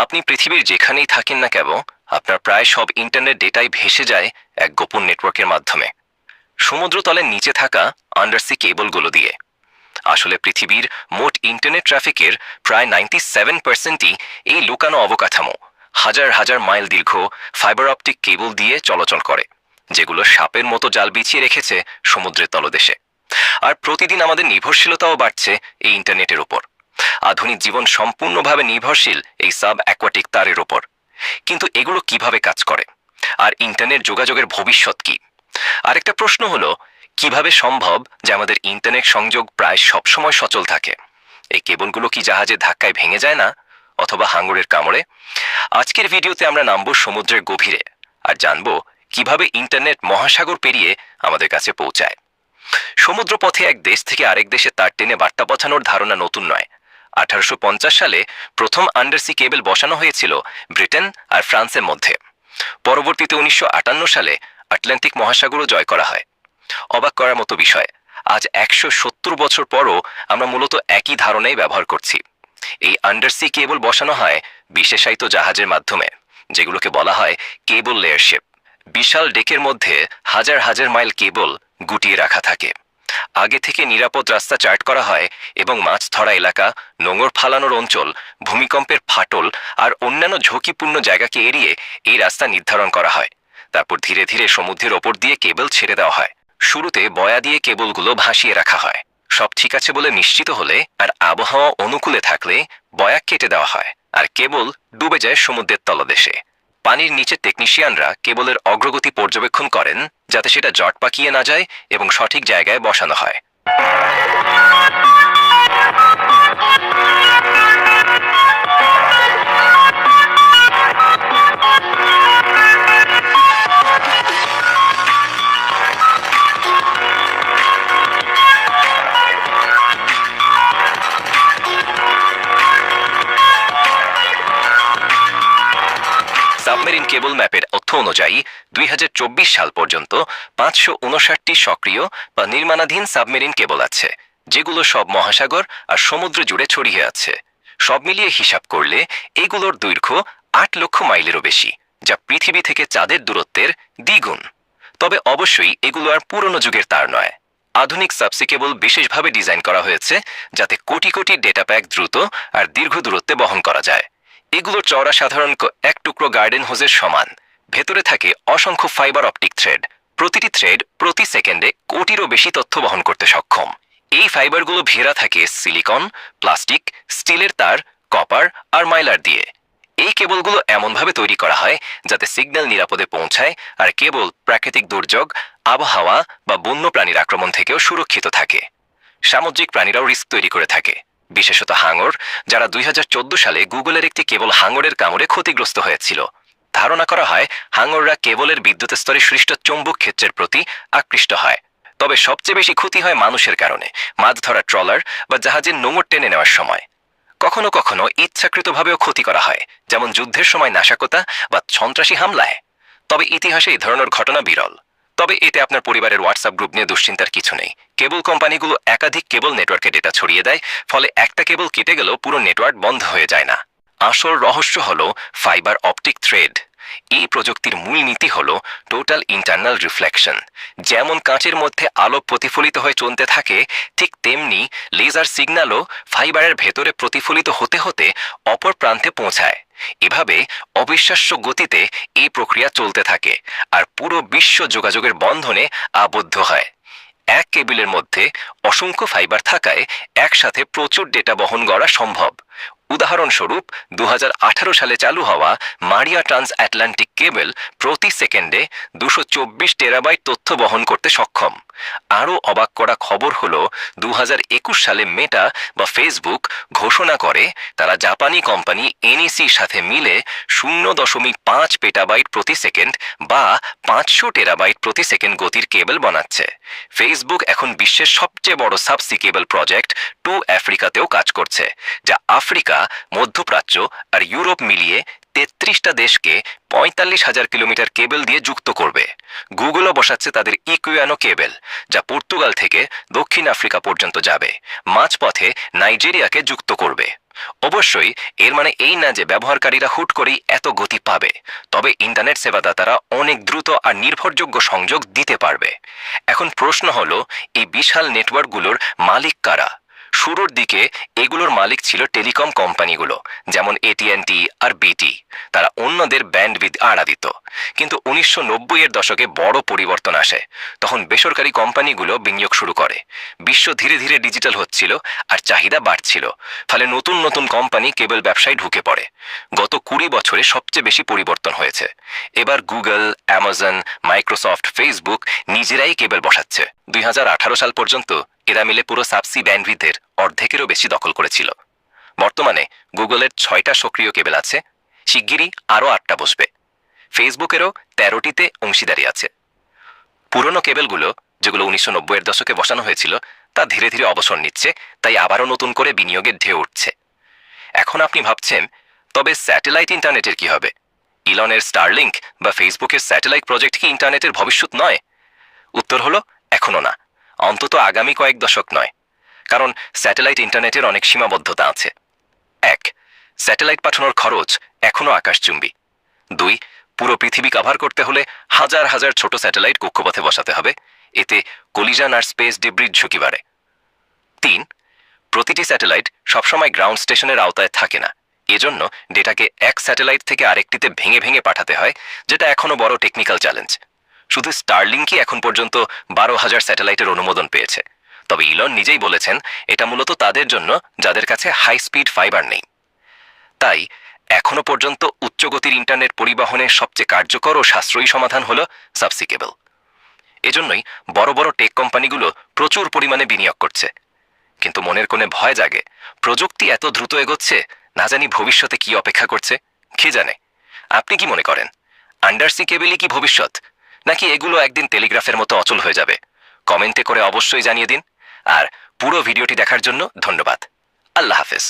আপনি পৃথিবীর যেখানেই থাকেন না কেন, আপনার প্রায় সব ইন্টারনেট ডেটাই ভেসে যায় এক গোপন নেটওয়ার্কের মাধ্যমে, সমুদ্রতলের নিচে থাকা আন্ডারসি কেবলগুলো দিয়ে। আসলে পৃথিবীর মোট ইন্টারনেট ট্রাফিকের প্রায় 97%ই এই লুকানো অবকাঠামো, হাজার হাজার মাইল দীর্ঘ ফাইবার অপটিক কেবল দিয়ে চলাচল করে, যেগুলো সাপের মতো জাল বিছিয়ে রেখেছে সমুদ্রের তলদেশে। আর প্রতিদিন আমাদের নির্ভরশীলতাও বাড়ছে এই ইন্টারনেটের উপর। আধুনিক জীবন সম্পূর্ণভাবে নির্ভরশীল এই সাব অ্যাকোয়াটিক তারের উপর। কিন্তু এগুলো কিভাবে কাজ করে, আর ইন্টারনেট যোগাযোগের ভবিষ্যৎ কি? আরেকটা প্রশ্ন হলো, কিভাবে সম্ভব যে আমাদের ইন্টারনেট সংযোগ প্রায় সবসময় সচল থাকে? এই কেবলগুলো কি জাহাজের ধাক্কায় ভেঙে যায় না, অথবা হাঙরের কামড়ে? আজকের ভিডিওতে আমরা নামবো সমুদ্রের গভীরে আর জানবো কিভাবে ইন্টারনেট মহাসাগর পেরিয়ে আমাদের কাছে পৌঁছায়। সমুদ্র পথে এক দেশ থেকে আরেক দেশে তার টেনে বার্তা পৌঁছানোর ধারণা নতুন নয়। 1850 সালে প্রথম আন্ডারসি কেবল বসানো হয়েছিল ব্রিটেন আর ফ্রান্সের মধ্যে। পরবর্তীতে 1958 সালে আটলান্টিক মহাসাগরও জয় করা হয়। অবাক করার মতো বিষয়, আজ 170 বছর পরও আমরা মূলত একই ধারণাই ব্যবহার করছি। এই আন্ডারসি কেবল বসানো হয় বিশেষায়িত জাহাজের মাধ্যমে, যেগুলোকে বলা হয় কেবল লেয়ার শিপ। বিশাল ডেকের মধ্যে হাজার হাজার মাইল কেবল গুটিয়ে রাখা থাকে। আগে থেকে নিরাপদ রাস্তা চার্ট করা হয় এবং মাছ ধরা এলাকা, নোঙর ফালানোর অঞ্চল, ভূমিকম্পের ফাটল আর অন্যান্য ঝুঁকিপূর্ণ জায়গাকে এড়িয়ে এই রাস্তা নির্ধারণ করা হয়। তারপর ধীরে ধীরে সমুদ্রের ওপর দিয়ে কেবল ছেড়ে দেওয়া হয়। শুরুতে বয়া দিয়ে কেবলগুলো ভাসিয়ে রাখা হয়। সব ঠিক আছে বলে নিশ্চিত হলে আর আবহাওয়া অনুকূলে থাকলে বয়া কেটে দেওয়া হয়, আর কেবল ডুবে যায় সমুদ্রের তলদেশে। পানির নিচে টেকনিশিয়ানরা কেবলের অগ্রগতি পর্যবেক্ষণ করেন, যাতে সেটা জট পাকিয়ে না যায় এবং সঠিক জায়গায় বসানো হয়। সাবমেরিন কেবল ম্যাপের তথ্য অনুযায়ী 2024 সাল পর্যন্ত 559টি সক্রিয় বা নির্মাণাধীন সাবমেরিন কেবল আছে, যেগুলো সব মহাসাগর আর সমুদ্র জুড়ে ছড়িয়ে আছে। সব মিলিয়ে হিসাব করলে এগুলোর দৈর্ঘ্য 8 লক্ষ মাইলেরও বেশি, যা পৃথিবী থেকে চাঁদের দূরত্বের দ্বিগুণ। তবে অবশ্যই এগুলো আর পুরনো যুগের তার নয়। আধুনিক সাবসি কেবল বিশেষভাবে ডিজাইন করা হয়েছে যাতে কোটি কোটি ডেটা প্যাক দ্রুত আর দীর্ঘ দূরত্বে বহন করা যায়। এগুলোর চওড়া সাধারণত এক টুকরো গার্ডেন হোজের সমান। ভেতরে থাকে অসংখ্য ফাইবার অপটিক থ্রেড। প্রতিটি থ্রেড প্রতি সেকেন্ডে কোটিরও বেশি তথ্য বহন করতে সক্ষম। এই ফাইবারগুলো ঘেরা থাকে সিলিকন, প্লাস্টিক, স্টিলের তার, কপার আর মাইলার দিয়ে। এই কেবলগুলো এমনভাবে তৈরি করা হয় যাতে সিগন্যাল নিরাপদে পৌঁছায় আর কেবল প্রাকৃতিক দুর্যোগ, আবহাওয়া বা বন্য প্রাণীর আক্রমণ থেকেও সুরক্ষিত থাকে। সামুদ্রিক প্রাণীরাও রিস্ক তৈরি করে থাকে, বিশেষত হাঙর, যারা 2014 সালে গুগলের একটি কেবল হাঙরের কামড়ে ক্ষতিগ্রস্ত হয়েছিল। ধারণা করা হয় হাঙররা কেবলের বিদ্যুৎ স্তরে সৃষ্ট চৌম্বক ক্ষেত্রের প্রতি আকৃষ্ট হয়। তবে সবচেয়ে বেশি ক্ষতি হয় মানুষের কারণে, মাছ ধরা ট্রলার বা জাহাজের নোঙর টেনে নেওয়ার সময়। কখনো কখনো ইচ্ছাকৃতভাবেও ক্ষতি করা হয়, যেমন যুদ্ধের সময় নাশকতা বা সন্ত্রাসী হামলায়। তবে ইতিহাসে এই ধরনের ঘটনা বিরল। তবে এতে আপনার পরিবারের হোয়াটসঅ্যাপ গ্রুপ নিয়ে দুশ্চিন্তার কিছু নেই। কেবল কোম্পানিগুলো একাধিক কেবল নেটওয়ার্কে ডেটা ছড়িয়ে দেয়, ফলে একটা কেবল কেটে গেলেও পুরো নেটওয়ার্ক বন্ধ হয়ে যায় না। আসল রহস্য হলো ফাইবার অপটিক থ্রেড। এই প্রযুক্তির মূল নীতি হলো টোটাল ইন্টারনাল রিফ্লেকশন। যেমন কাঁচের মধ্যে আলো প্রতিফলিত হয়ে চলতে থাকে, ঠিক তেমনি লেজার সিগন্যালও ফাইবারের ভেতরে প্রতিফলিত হতে হতে অপর প্রান্তে পৌঁছায়। এভাবে অবিশ্বাস্য গতিতে এই প্রক্রিয়া চলতে থাকে আর পুরো বিশ্ব যোগাযোগের বন্ধনে আবদ্ধ হয়। এক কেবলের মধ্যে অসংখ্য ফাইবার থাকায় একসাথে প্রচুর ডেটা বহন করা সম্ভব। উদাহরণস্বরূপ 2018 সালে চালু হওয়া মারিয়া ট্রান্স আটলান্টিক কেবল প্রতি সেকেন্ডে 224 টেরাবাইট তথ্য বহন করতে সক্ষম। আরও অবাক করা খবর হলো 2021 সালে মেটা বা ফেসবুক ঘোষণা করে তারা জাপানি কোম্পানি এনইসির সাথে মিলে 0.5 পেটাবাইট প্রতি সেকেন্ড বা 500 টেরাবাইট প্রতি সেকেন্ড গতির কেবল বানাচ্ছে। ফেসবুক এখন বিশ্বের সবচেয়ে বড় সাবসি কেবল প্রজেক্ট টু আফ্রিকাতেও কাজ করছে, যা আফ্রিকা, মধ্যপ্রাচ্য আর ইউরোপ মিলিয়ে 33টা দেশকে 45,000 কিলোমিটার কেবল দিয়ে যুক্ত করবে। গুগলও বসাচ্ছে তাদের ইকুয়ানো কেবল, যা পর্তুগাল থেকে দক্ষিণ আফ্রিকা পর্যন্ত যাবে। মাঝপথে নাইজেরিয়াকে যুক্ত করবে। অবশ্যই এর মানে এই না যে ব্যবহারকারীরা হুট করেই এত গতি পাবে, তবে ইন্টারনেট সেবাদাতারা অনেক দ্রুত আর নির্ভরযোগ্য সংযোগ দিতে পারবে। এখন প্রশ্ন হলো, এই বিশাল নেটওয়ার্কগুলোর মালিক কারা? শুরুর দিকে এগুলোর মালিক ছিল টেলিকম কোম্পানিগুলো, যেমন AT&T আর BT। তারা অন্যদের ব্যান্ডউইথ আড়া দিত। কিন্তু 1990-এর দশকে বড় পরিবর্তন আসে। তখন বেসরকারি কোম্পানিগুলো বিনিয়োগ শুরু করে। বিশ্ব ধীরে ধীরে ডিজিটাল হচ্ছিল আর চাহিদা বাড়ছিল। ফলে নতুন নতুন কোম্পানি কেবল ব্যবসায় ঢুকে পড়ে। গত 20 বছরে সবচেয়ে বেশি পরিবর্তন হয়েছে। এবার গুগল, অ্যামাজন, মাইক্রোসফট, ফেসবুক নিজেরাই কেবল বসাচ্ছে। 2018 সাল পর্যন্ত এরা মিলে পুরো সাবসি ব্যান্ডউইথের অর্ধেকেরও বেশি দখল করেছিল। বর্তমানে গুগলের 6টা সক্রিয় কেবল আছে, শিগগিরই আরও 8টা বসবে। ফেসবুকেরও 13টিতে অংশীদারি আছে। পুরনো কেবলগুলো, যেগুলো 1990-এর দশকে বসানো হয়েছিল, তা ধীরে ধীরে অবসর নিচ্ছে, তাই আবারও নতুন করে বিনিয়োগের ঢেউ উঠছে। এখন আপনি ভাবছেন, তবে স্যাটেলাইট ইন্টারনেটের কি হবে? ইলনের স্টারলিংক বা ফেসবুকের স্যাটেলাইট প্রজেক্ট কি ইন্টারনেটের ভবিষ্যৎ নয়? উত্তর হলো, এখনো না, অন্তত আগামী কয়েক দশক নয়। কারণ স্যাটেলাইট ইন্টারনেটের অনেক সীমাবদ্ধতা আছে। 1, স্যাটেলাইট পাঠানোর খরচ এখনো আকাশচুম্বী। 2, পুরো পৃথিবী কভার করতে হলে হাজার হাজার ছোট স্যাটেলাইট কক্ষপথে বসাতে হবে। এতে কলিশন আর স্পেস ডিব্রির ঝুঁকি বাড়ে। 3, প্রতিটি স্যাটেলাইট সবসময় গ্রাউন্ড স্টেশনের আওতায় থাকে না। এজন্য ডেটাকে এক স্যাটেলাইট থেকে আরেকটিতে ভেঙে ভেঙে পাঠাতে হয়, যেটা এখনো বড় টেকনিক্যাল চ্যালেঞ্জ। শুধু স্টারলিংকই এখন পর্যন্ত 12,000 স্যাটেলাইটের অনুমোদন পেয়েছে। তবে ইলন নিজেই বলেছেন, এটা মূলত তাদের জন্য যাদের কাছে হাই স্পিড ফাইবার নেই। তাই এখনো পর্যন্ত উচ্চগতির ইন্টারনেট পরিবহনের সবচেয়ে কার্যকর ও সাশ্রয়ী সমাধান হল সাবসি কেবল। এজন্যই বড় বড় টেক কোম্পানিগুলো প্রচুর পরিমাণে বিনিয়োগ করছে। কিন্তু মনের কোণে ভয় জাগে, প্রযুক্তি এত দ্রুত এগোচ্ছে, না জানি ভবিষ্যতে কি অপেক্ষা করছে, কে জানে। আপনি কি মনে করেন, আন্ডারসি কেবলই কি ভবিষ্যৎ, নাকি এগুলো একদিন টেলিগ্রাফের মতো অচল হয়ে যাবে? কমেন্টে করে অবশ্যই জানিয়ে দিন। আর পুরো ভিডিওটি দেখার জন্য ধন্যবাদ। আল্লাহ হাফেজ।